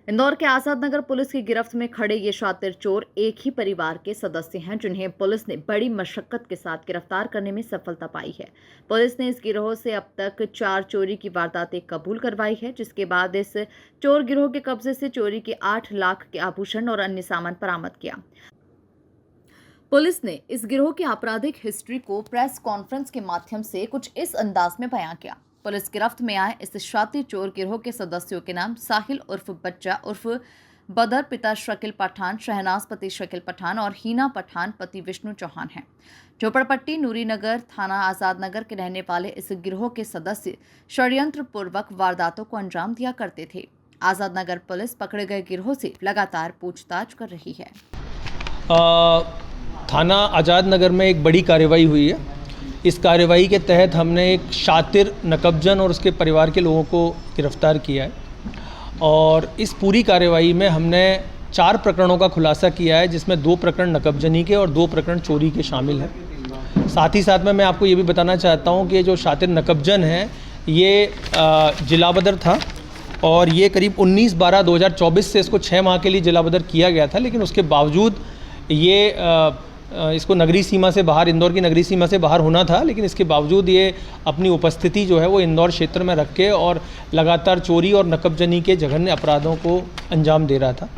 इंदौर के आजाद नगर पुलिस की गिरफ्त में खड़े ये शातिर चोर एक ही परिवार के सदस्य हैं, जिन्हें पुलिस ने बड़ी मशक्कत के साथ गिरफ्तार करने में सफलता पाई है। पुलिस ने इस गिरोह से अब तक 4 चोरी की वारदातें कबूल करवाई है, जिसके बाद इस चोर गिरोह के कब्जे से चोरी के 8 लाख के आभूषण और अन्य सामान बरामद किया। पुलिस ने इस गिरोह की आपराधिक हिस्ट्री को प्रेस कॉन्फ्रेंस के माध्यम से कुछ इस अंदाज में बयां किया। पुलिस गिरफ्त में आए इस शातिर चोर गिरोह के सदस्यों के नाम साहिल उर्फ बच्चा उर्फ बदर पिता शकील पठान, शहनाज पति शकील पठान और हीना पठान पति विष्णु चौहान हैं। झोपड़पट्टी नूरी नगर थाना आजाद नगर के रहने वाले इस गिरोह के सदस्य षड्यंत्र पूर्वक वारदातों को अंजाम दिया करते थे। आजाद नगर पुलिस पकड़े गए गिरोह से लगातार पूछताछ कर रही है। थाना आज़ाद नगर में एक बड़ी कार्रवाई हुई है। इस कार्रवाई के तहत हमने एक शातिर नकबजन और उसके परिवार के लोगों को गिरफ्तार किया है और इस पूरी कार्रवाई में हमने 4 प्रकरणों का खुलासा किया है, जिसमें 2 प्रकरण नकबजनी के और 2 प्रकरण चोरी के शामिल हैं। साथ ही साथ में मैं आपको ये भी बताना चाहता हूँ कि जो शातिर नकबजन है ये जिला बदर था और ये करीब 19/12/2024 से इसको 6 माह के लिए जिला बदर किया गया था, लेकिन उसके बावजूद ये इसको नगरी सीमा से बाहर, इंदौर की नगरी सीमा से बाहर होना था, लेकिन इसके बावजूद ये अपनी उपस्थिति जो है वो इंदौर क्षेत्र में रख के और लगातार चोरी और नकबजनी के जघन्य अपराधों को अंजाम दे रहा था।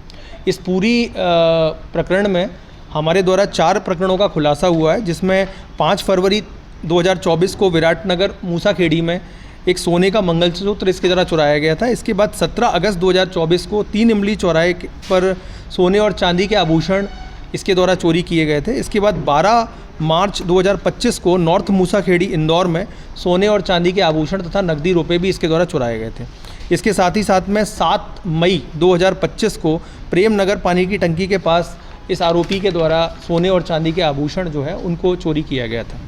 इस पूरी प्रकरण में हमारे द्वारा 4 प्रकरणों का खुलासा हुआ है, जिसमें 5 फरवरी 2024 को विराटनगर मूसाखेड़ी में एक सोने का मंगलसूत्र इसके द्वारा चुराया गया था। इसके बाद 17 अगस्त 2024 को 3 इमली चौराहे पर सोने और चांदी के आभूषण इसके द्वारा चोरी किए गए थे। इसके बाद 12 मार्च 2025 को नॉर्थ मूसाखेड़ी इंदौर में सोने और चांदी के आभूषण तथा नकदी रुपए भी इसके द्वारा चुराए गए थे। इसके साथ ही साथ में 7 मई 2025 को प्रेम नगर पानी की टंकी के पास इस आरोपी के द्वारा सोने और चांदी के आभूषण जो है उनको चोरी किया गया था।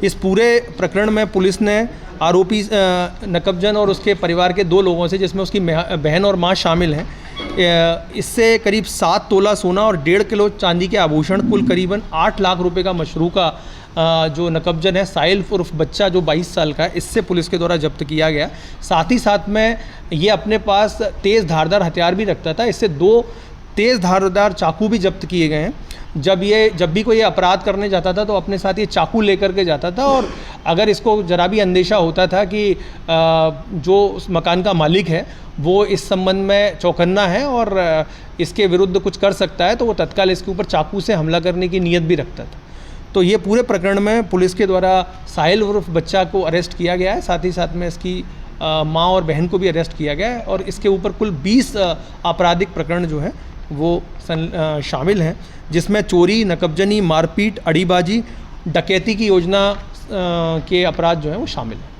इस पूरे प्रकरण में पुलिस ने आरोपी नकबजन और उसके परिवार के 2 लोगों से, जिसमें उसकी बहन और माँ शामिल हैं, इससे करीब 7 तोला सोना और 1.5 किलो चांदी के आभूषण, कुल करीबन 8 लाख रुपए का मशरूका जो नकबजन है साहिल उर्फ बच्चा जो 22 साल का है, इससे पुलिस के द्वारा जब्त किया गया। साथ ही साथ में ये अपने पास तेज़ धारदार हथियार भी रखता था। इससे 2 तेज़ धारदार चाकू भी जब्त किए गए हैं। जब भी कोई अपराध करने जाता था तो अपने साथ ये चाकू लेकर के जाता था, और अगर इसको जरा भी अंदेशा होता था कि जो उस मकान का मालिक है वो इस संबंध में चौकन्ना है और इसके विरुद्ध कुछ कर सकता है, तो वो तत्काल इसके ऊपर चाकू से हमला करने की नीयत भी रखता था। तो ये पूरे प्रकरण में पुलिस के द्वारा साहिल उर्फ बच्चा को अरेस्ट किया गया है। साथ ही साथ में इसकी माँ और बहन को भी अरेस्ट किया गया है और इसके ऊपर कुल 20 आपराधिक प्रकरण जो है वो शामिल हैं, जिसमें चोरी, नकबजनी, मारपीट, अड़ीबाजी, डकैती की योजना के अपराध जो हैं वो शामिल हैं।